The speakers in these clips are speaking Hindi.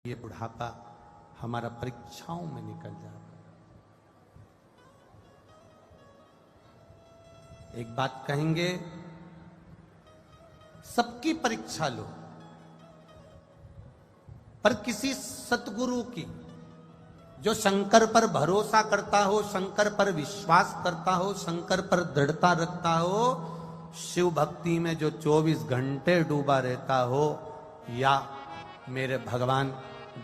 ये बुढ़ापा हमारा परीक्षाओं में निकल जाता। एक बात कहेंगे, सबकी परीक्षा लो, पर किसी सतगुरु की, जो शंकर पर भरोसा करता हो, शंकर पर विश्वास करता हो, शंकर पर दृढ़ता रखता हो, शिव भक्ति में जो 24 घंटे डूबा रहता हो, या मेरे भगवान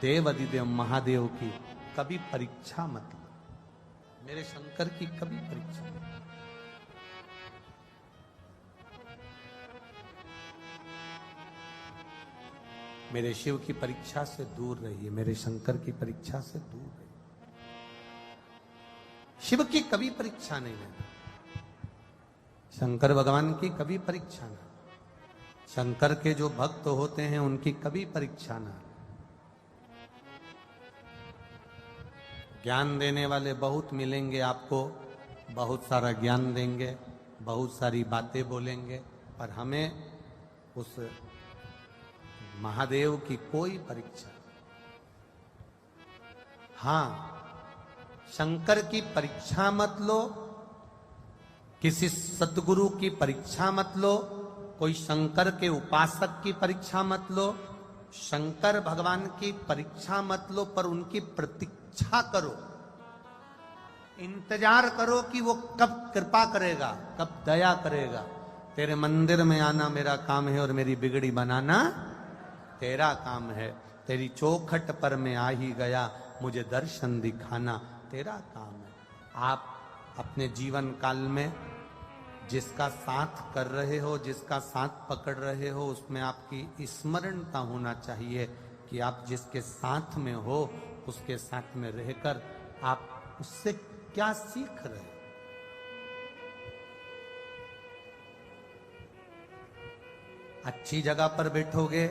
देव अधिदेव महादेव की कभी परीक्षा मत लो। मेरे शंकर की कभी परीक्षा मत लो। मेरे शिव की परीक्षा से दूर रहिए, मेरे शंकर की परीक्षा से दूर रहिए। शिव की कभी परीक्षा नहीं लेना, शंकर भगवान की कभी परीक्षा ना, शंकर के जो भक्त होते हैं उनकी कभी परीक्षा ना। ज्ञान देने वाले बहुत मिलेंगे आपको, बहुत सारा ज्ञान देंगे, बहुत सारी बातें बोलेंगे, पर हमें उस महादेव की कोई परीक्षा। हां, शंकर की परीक्षा मत लो, किसी सतगुरु की परीक्षा मत लो, कोई शंकर के उपासक की परीक्षा मत लो, शंकर भगवान की परीक्षा मत लो, पर उनकी प्रतीक्षा करो, इंतजार करो कि वो कब कृपा करेगा, कब दया करेगा। तेरे मंदिर में आना मेरा काम है और मेरी बिगड़ी बनाना तेरा काम है। तेरी चौखट पर मैं आ ही गया, मुझे दर्शन दिखाना तेरा काम है। आप अपने जीवन काल में जिसका साथ कर रहे हो, जिसका साथ पकड़ रहे हो, उसमें आपकी स्मरणता होना चाहिए कि आप जिसके साथ में हो, उसके साथ में रहकर आप उससे क्या सीख रहे हो। अच्छी जगह पर बैठोगे,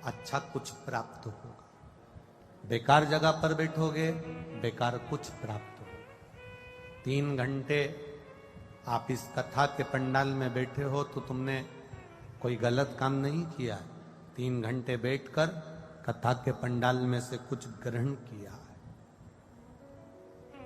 अच्छा कुछ प्राप्त होगा। बेकार जगह पर बैठोगे, बेकार कुछ प्राप्त होगा। 3 घंटे आप इस कथा के पंडाल में बैठे हो तो तुमने कोई गलत काम नहीं किया। 3 घंटे बैठकर कथा के पंडाल में से कुछ ग्रहण किया है।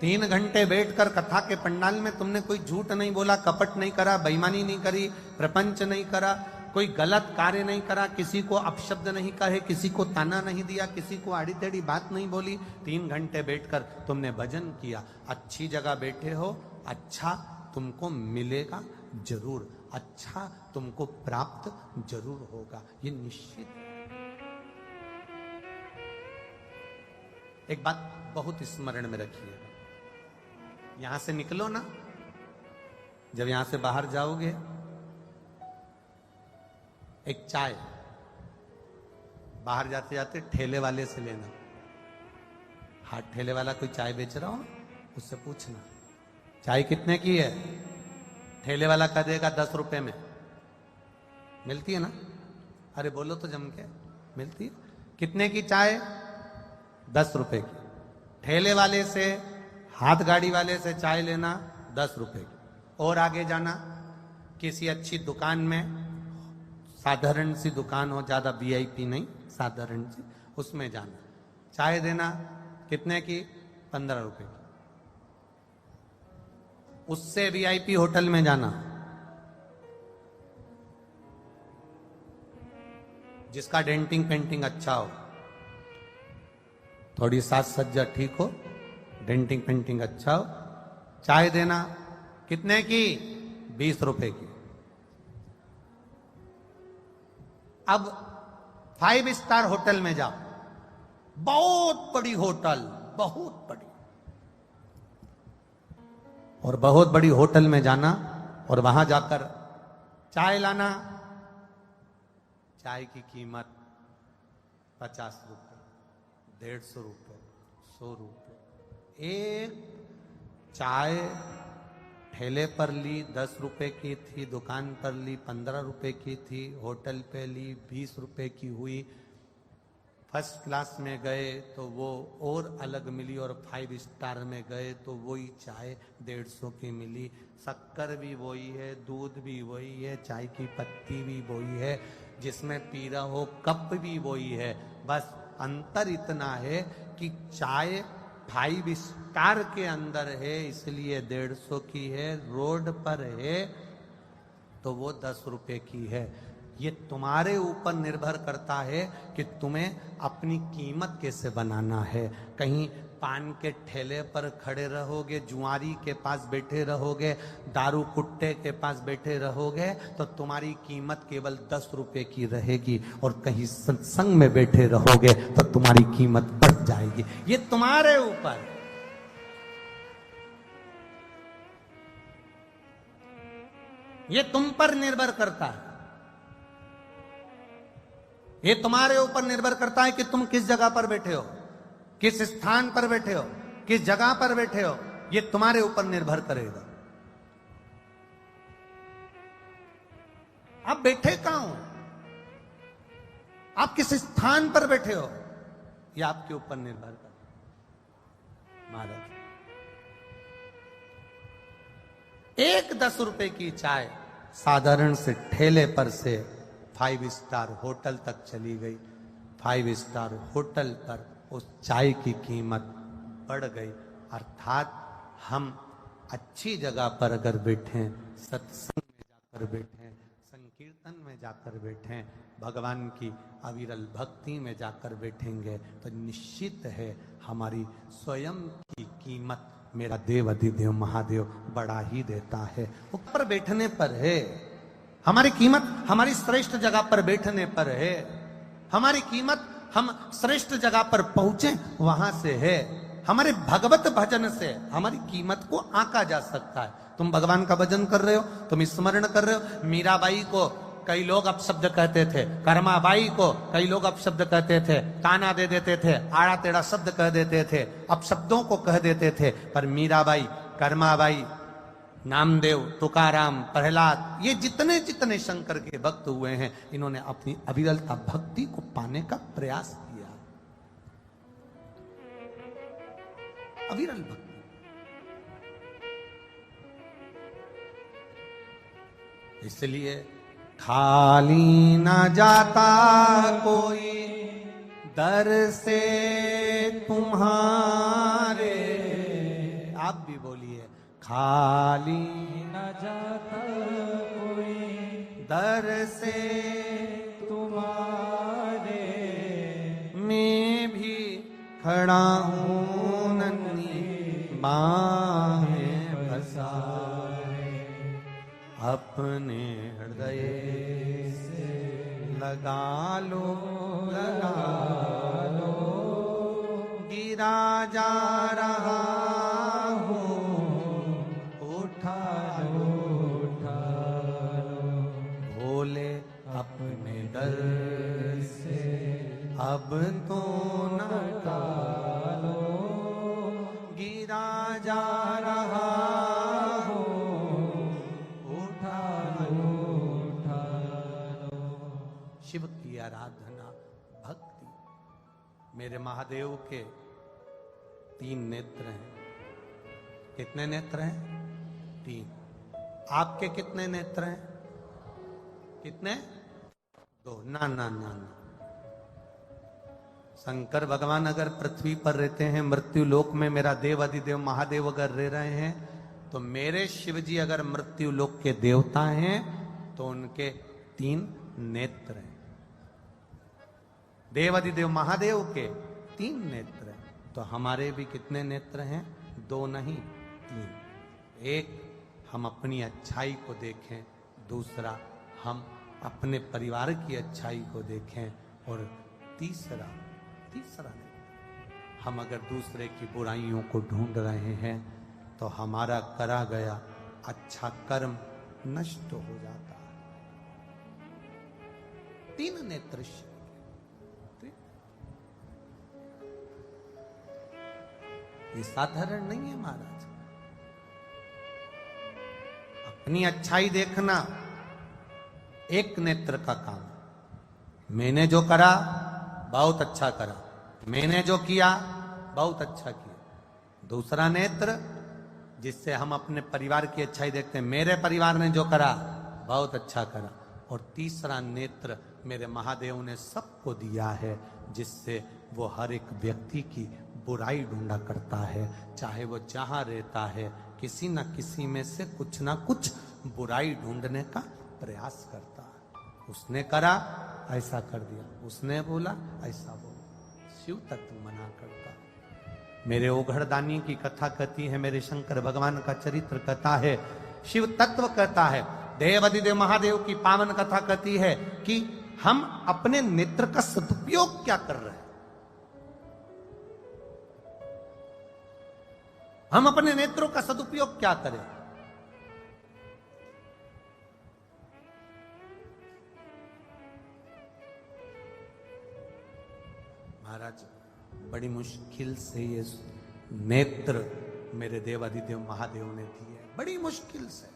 3 घंटे बैठकर कथा के पंडाल में तुमने कोई झूठ नहीं बोला, कपट नहीं करा, बेईमानी नहीं करी, प्रपंच नहीं करा, कोई गलत कार्य नहीं करा, किसी को अपशब्द नहीं कहे, किसी को ताना नहीं दिया, किसी को आड़ी टेढ़ी बात नहीं बोली। 3 घंटे बैठकर तुमने भजन किया। अच्छी जगह बैठे हो, अच्छा तुमको मिलेगा जरूर, अच्छा तुमको प्राप्त जरूर होगा, ये निश्चित। एक बात बहुत स्मरण में रखिएगा, यहां से निकलो ना, जब यहां से बाहर जाओगे, एक चाय बाहर जाते जाते ठेले वाले से लेना। हाँ, ठेले वाला कोई चाय बेच रहा हो, उससे पूछना चाय कितने की है। ठेले वाला कह देगा 10 रुपए में। मिलती है ना? अरे बोलो तो जम के, मिलती है। कितने की चाय? 10 रुपए की। ठेले वाले से, हाथ गाड़ी वाले से चाय लेना 10 रुपए की। और आगे जाना, किसी अच्छी दुकान में, साधारण सी दुकान हो, ज्यादा वीआईपी नहीं, साधारण सी, उसमें जाना, चाय देना कितने की? 15 रुपए की। उससे वीआईपी होटल में जाना, जिसका डेंटिंग पेंटिंग अच्छा हो, थोड़ी साज सज्जा ठीक हो, डेंटिंग पेंटिंग अच्छा हो, चाय देना कितने की? 20 रुपए की। अब 5 स्टार होटल में जाओ, बहुत बड़ी होटल, बहुत बड़ी, और बहुत बड़ी होटल में जाना और वहां जाकर चाय लाना। चाय की कीमत 50 रुपए, 150 रुपए, 100 रुपए। एक चाय ठेले पर ली 10 रुपए की थी, दुकान पर ली 15 रुपए की थी, होटल पे ली 20 रुपए की हुई। फर्स्ट क्लास में गए तो वो और अलग मिली, और 5 स्टार में गए तो वही चाय 150 की मिली। शक्कर भी वही है, दूध भी वही है, चाय की पत्ती भी वही है, जिसमें पी रहा हो कप भी वही है। बस अंतर इतना है कि चाय 5 स्टार के अंदर है इसलिए 150 की है, रोड पर है तो वो 10 रुपए की है। ये तुम्हारे ऊपर निर्भर करता है कि तुम्हें अपनी कीमत कैसे बनाना है। कहीं पान के ठेले पर खड़े रहोगे, जुआरी के पास बैठे रहोगे, दारू कुट्टे के पास बैठे रहोगे तो तुम्हारी कीमत केवल 10 रुपए की रहेगी, और कहीं सत्संग में बैठे रहोगे तो तुम्हारी कीमत बढ़ जाएगी। ये तुम्हारे ऊपर, ये तुम पर निर्भर करता है। ये तुम्हारे ऊपर निर्भर करता है कि तुम किस जगह पर बैठे हो, किस स्थान पर बैठे हो, किस जगह पर बैठे हो। ये तुम्हारे ऊपर निर्भर करेगा। आप बैठे कहां हो, आप किस स्थान पर बैठे हो, यह आपके ऊपर निर्भर करता। महाराज, एक 10 रुपए की चाय साधारण से ठेले पर से 5 स्टार होटल तक चली गई। 5 स्टार होटल पर उस चाय की कीमत बढ़ गई। अर्थात हम अच्छी जगह पर अगर बैठें, सत्संग में जाकर बैठें, संकीर्तन में जाकर बैठें, भगवान की अविरल भक्ति में जाकर बैठेंगे तो निश्चित है हमारी स्वयं की कीमत मेरा देव अधिदेव महादेव बढ़ा ही देता है। ऊपर बैठने पर है हमारी कीमत, हमारी श्रेष्ठ जगह पर बैठने पर है हमारी कीमत, हम श्रेष्ठ जगह पर पहुंचे वहां से है। हमारे भगवत भजन से हमारी कीमत को आंका जा सकता है। तुम भगवान का भजन कर रहे हो, तुम स्मरण कर रहे हो। मीराबाई को कई लोग अपशब्द कहते थे, कर्माबाई को कई लोग अपशब्द कहते थे, ताना दे देते थे, आड़ा टेढ़ा शब्द कह देते थे, अपशब्दों को कह देते थे। पर मीराबाई, कर्माबाई, नामदेव, तुकाराम, प्रहलाद, ये जितने जितने शंकर के भक्त हुए हैं, इन्होंने अपनी अविरलता भक्ति को पाने का प्रयास किया। अविरल भक्ति। इसलिए खाली ना जाता कोई दर से तुम्हारे। आप भी बोलिए, खाली न जाता कोई दर से तुम्हारे। मैं भी खड़ा हूँ नन्ही बाहें बसाए, अपने हृदय से लगा लो, लगा लो। गिरा जा रहा अपने दर से अब तो न टालो। गिरा जा रहा हो, उठा लो, उठा लो। शिव की आराधना भक्ति। मेरे महादेव के 3 नेत्र हैं। कितने नेत्र हैं? 3। आपके कितने नेत्र हैं? कितने? 2। ना ना ना ना। शंकर भगवान अगर पृथ्वी पर रहते हैं, मृत्यु लोक में मेरा देव अधिदेव महादेव अगर रह रहे हैं, तो मेरे शिव जी अगर मृत्यु लोक के देवता हैं तो उनके 3 नेत्र हैं। देव अधिदेव महादेव के 3 नेत्र हैं। तो हमारे भी कितने नेत्र हैं? 2 नहीं 3। एक, हम अपनी अच्छाई को देखें। दूसरा, हम अपने परिवार की अच्छाई को देखें। और तीसरा नहीं, हम अगर दूसरे की बुराइयों को ढूंढ रहे हैं तो हमारा करा गया अच्छा कर्म नष्ट हो जाता है। 3 नेत्र। ये साधारण नहीं है महाराज। अपनी अच्छाई देखना एक नेत्र का काम। मैंने जो करा बहुत अच्छा करा, मैंने जो किया बहुत अच्छा किया। दूसरा नेत्र जिससे हम अपने परिवार की अच्छाई देखते हैं, मेरे परिवार ने जो करा बहुत अच्छा करा। और तीसरा नेत्र मेरे महादेव ने सबको दिया है, जिससे वो हर एक व्यक्ति की बुराई ढूंढा करता है, चाहे वो जहां रहता है किसी ना किसी में से कुछ ना कुछ बुराई ढूंढने का प्रयास करता है। उसने करा ऐसा कर दिया, उसने बोला ऐसा बोला, शिव तत्व मना करता है। मेरे ओघड़दानी की कथा कहती है, मेरे शंकर भगवान का चरित्र कहता है, शिव तत्व कहता है, देवाधिदेव महादेव की पावन कथा कहती है कि हम अपने नेत्र का सदुपयोग क्या कर रहे हैं, हम अपने नेत्रों का सदुपयोग क्या करें। महाराज बड़ी मुश्किल से ये नेत्र मेरे देवाधिदेव महादेव ने दिए, बड़ी मुश्किल से।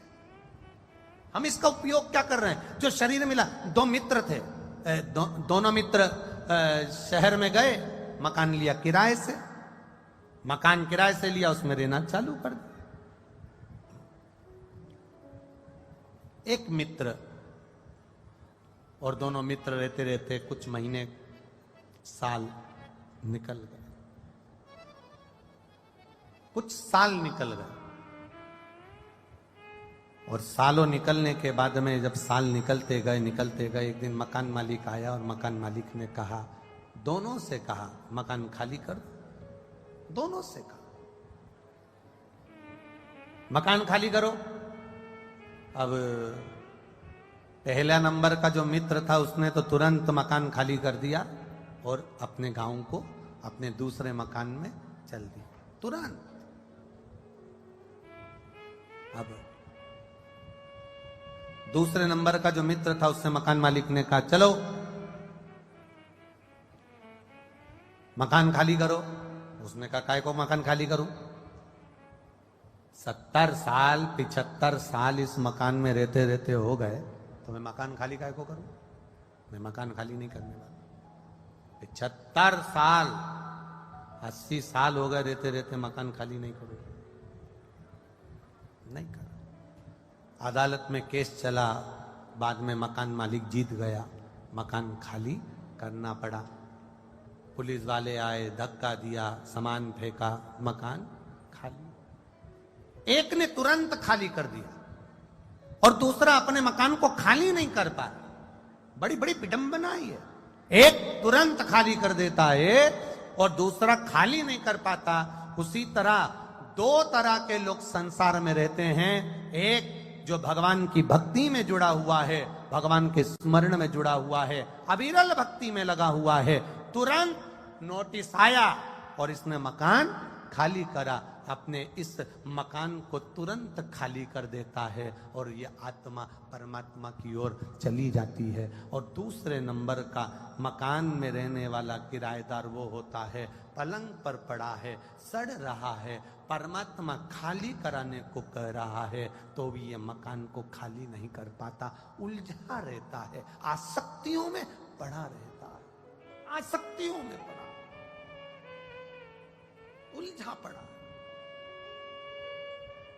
हम इसका उपयोग क्या कर रहे हैं। जो शरीर मिला, दो मित्र थे, दोनों मित्र शहर में गए, मकान लिया किराए से, मकान किराए से लिया, उसमें रहना चालू कर दिया। एक मित्र और दोनों मित्र रहते रहते कुछ महीने साल निकल गए, कुछ साल निकल गए, और सालों निकलने के बाद में जब साल निकलते गए एक दिन मकान मालिक आया और मकान मालिक ने कहा, दोनों से कहा मकान खाली कर, दोनों से कहा मकान खाली करो। अब पहला नंबर का जो मित्र था उसने तो तुरंत मकान खाली कर दिया और अपने गांव को अपने दूसरे मकान में चल दिया तुरंत। अब दूसरे नंबर का जो मित्र था उससे मकान मालिक ने कहा, चलो मकान खाली करो। उसने कहा, काय को मकान खाली करूं, 70 साल 75 साल इस मकान में रहते रहते हो गए, तो मैं मकान खाली काय को करूं, मैं मकान खाली नहीं करने वाला। 75 साल 80 साल हो गए रहते रहते मकान खाली नहीं करूं, नहीं करा। अदालत में केस चला, बाद में मकान मालिक जीत गया, मकान खाली करना पड़ा। पुलिस वाले आए, धक्का दिया, सामान फेंका, मकान खाली। एक ने तुरंत खाली कर दिया और दूसरा अपने मकान को खाली नहीं कर पाया। बड़ी बड़ी विडंबना है। एक तुरंत खाली कर देता है और दूसरा खाली नहीं कर पाता। उसी तरह दो तरह के लोग संसार में रहते हैं। एक जो भगवान की भक्ति में जुड़ा हुआ है, भगवान के स्मरण में जुड़ा हुआ है, अविरल भक्ति में लगा हुआ है, तुरंत नोटिस आया और इसने मकान खाली करा, अपने इस मकान को तुरंत खाली कर देता है और ये आत्मा परमात्मा की ओर चली जाती है। और दूसरे नंबर का मकान में रहने वाला किराएदार वो होता है, पलंग पर पड़ा है, सड़ रहा है, परमात्मा खाली कराने को कह रहा है तो भी ये मकान को खाली नहीं कर पाता, उलझा रहता है, आसक्तियों में पड़ा रहता है, आसक्तियों में पड़ा, उलझा पड़ा,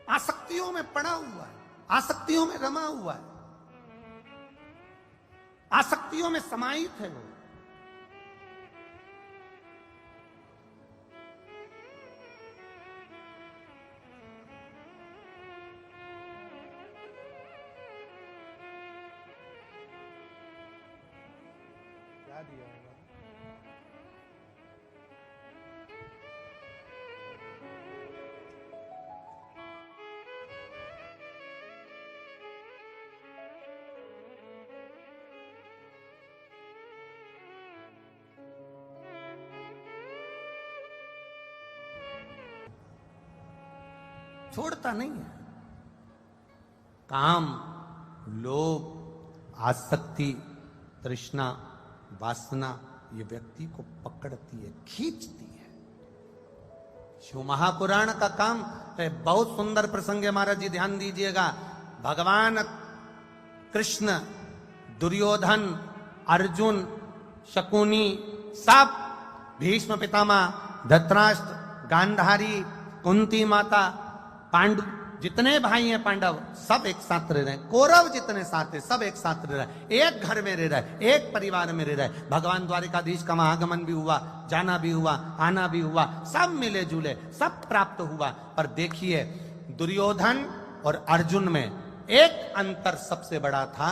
आसक्तियों में पड़ा हुआ है, आसक्तियों में रमा हुआ है, आसक्तियों में समाहित है वो। क्या दिया होगा? छोड़ता नहीं है। काम, लोभ, आसक्ति, तृष्णा, वासना ये व्यक्ति को पकड़ती है, खींचती है। शिव महापुराण का काम है, बहुत सुंदर प्रसंग है महाराज जी, ध्यान दीजिएगा। भगवान कृष्ण, दुर्योधन, अर्जुन, शकुनी, सब, भीष्म पितामह, धृतराष्ट्र, गांधारी, कुंती माता, पांडु, जितने भाई हैं पांडव सब एक साथ रह रहे, कौरव जितने साथ हैं सब एक साथ रह रहे, एक घर में रह रहे, एक परिवार में रह रहे। भगवान द्वारिकाधीश का आगमन भी हुआ, जाना भी हुआ, आना भी हुआ, सब मिले जुले, सब प्राप्त हुआ। पर देखिए दुर्योधन और अर्जुन में एक अंतर सबसे बड़ा था।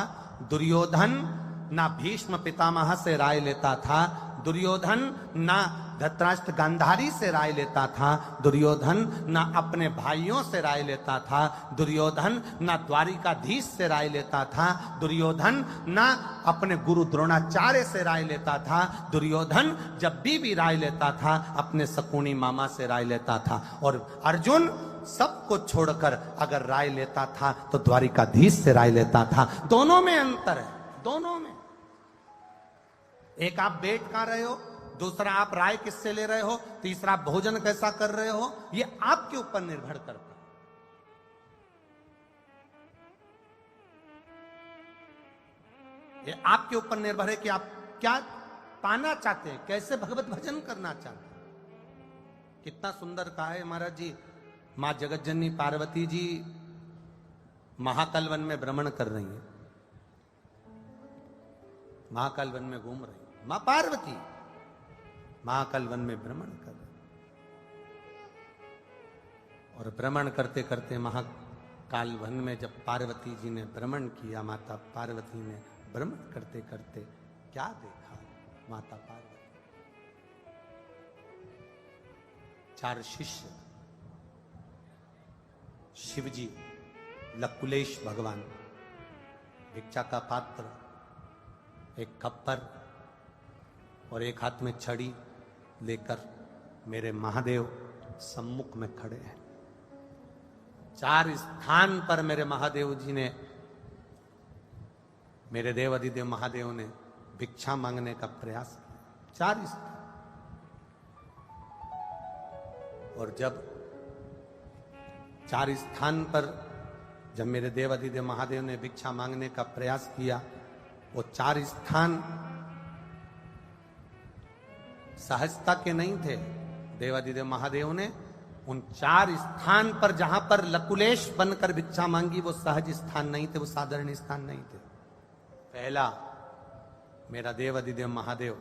दुर्योधन ना भीष्म पितामह से राय लेता था, दुर्योधन ना धृतराष्ट्र गांधारी से राय लेता था, दुर्योधन ना अपने भाइयों से राय लेता था, दुर्योधन ना द्वारिकाधीश से राय लेता था, दुर्योधन ना अपने गुरु द्रोणाचार्य से राय लेता था, दुर्योधन जब भी राय लेता था अपने शकुनी मामा से राय लेता था। और अर्जुन सबको छोड़कर अगर राय लेता था तो द्वारिकाधीश से राय लेता था। दोनों में अंतर है, दोनों में। एक आप बैठ कहां रहे हो, दूसरा आप राय किससे ले रहे हो, तीसरा आप भोजन कैसा कर रहे हो, ये आपके ऊपर निर्भर करता है। ये आपके ऊपर निर्भर है कि आप क्या पाना चाहते हैं, कैसे भगवत भजन करना चाहते हैं। कितना सुंदर कहा है महाराज जी, मां जगतजननी पार्वती जी महाकाल वन में भ्रमण कर रही है, महाकाल वन में घूम रही, मां पार्वती महाकाल वन में भ्रमण कर रही। और भ्रमण करते करते महाकाल वन में जब पार्वती जी ने भ्रमण किया, माता पार्वती ने भ्रमण करते करते क्या देखा, माता पार्वती चार शिष्य, शिवजी, लकुलेश भगवान, भिक्षा का पात्र, एक खप्पर और एक हाथ में छड़ी लेकर मेरे महादेव सम्मुख में खड़े हैं। चार स्थान पर मेरे महादेव जी ने, मेरे देव अधिदेव महादेव ने भिक्षा मांगने का प्रयास किया, चार स्थान। और जब चार स्थान पर जब मेरे देव अधिदेव महादेव ने भिक्षा मांगने का प्रयास किया, वो चार स्थान सहजता के नहीं थे। देवादिदेव महादेव ने उन चार स्थान पर जहां पर लकुलेश बनकर भिक्षा मांगी, वो सहज स्थान नहीं थे, वो साधारण स्थान नहीं थे। पहला मेरा देवादिदेव महादेव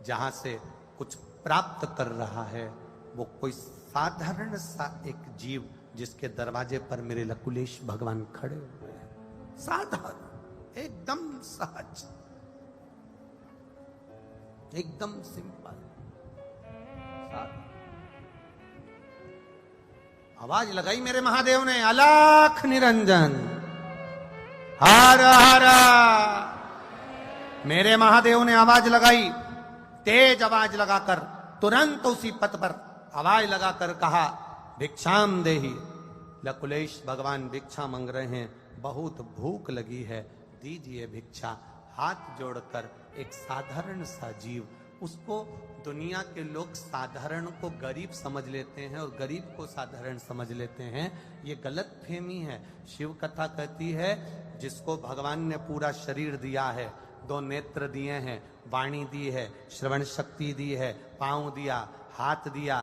जहां से कुछ प्राप्त कर रहा है, वो कोई साधारण सा एक जीव जिसके दरवाजे पर मेरे लकुलेश भगवान खड़े हुए हैं, साधारण, एकदम सहज, एकदम सिंपल। आवाज लगाई मेरे महादेव ने, अलख निरंजन हर हर। मेरे महादेव ने आवाज लगाई, तेज आवाज लगाकर, तुरंत उसी पथ पर आवाज लगाकर कहा, भिक्षाम देहि। लकुलेश भगवान भिक्षा मांग रहे हैं, बहुत भूख लगी है, दीजिए भिक्षा। हाथ जोड़कर एक साधारण सा जीव, उसको दुनिया के लोग साधारण को गरीब समझ लेते हैं और गरीब को साधारण समझ लेते हैं, ये गलत फहमी है। शिव कथा कहती है जिसको भगवान ने पूरा शरीर दिया है, दो नेत्र दिए हैं, वाणी दी है, श्रवण शक्ति दी है, पांव दिया, हाथ दिया,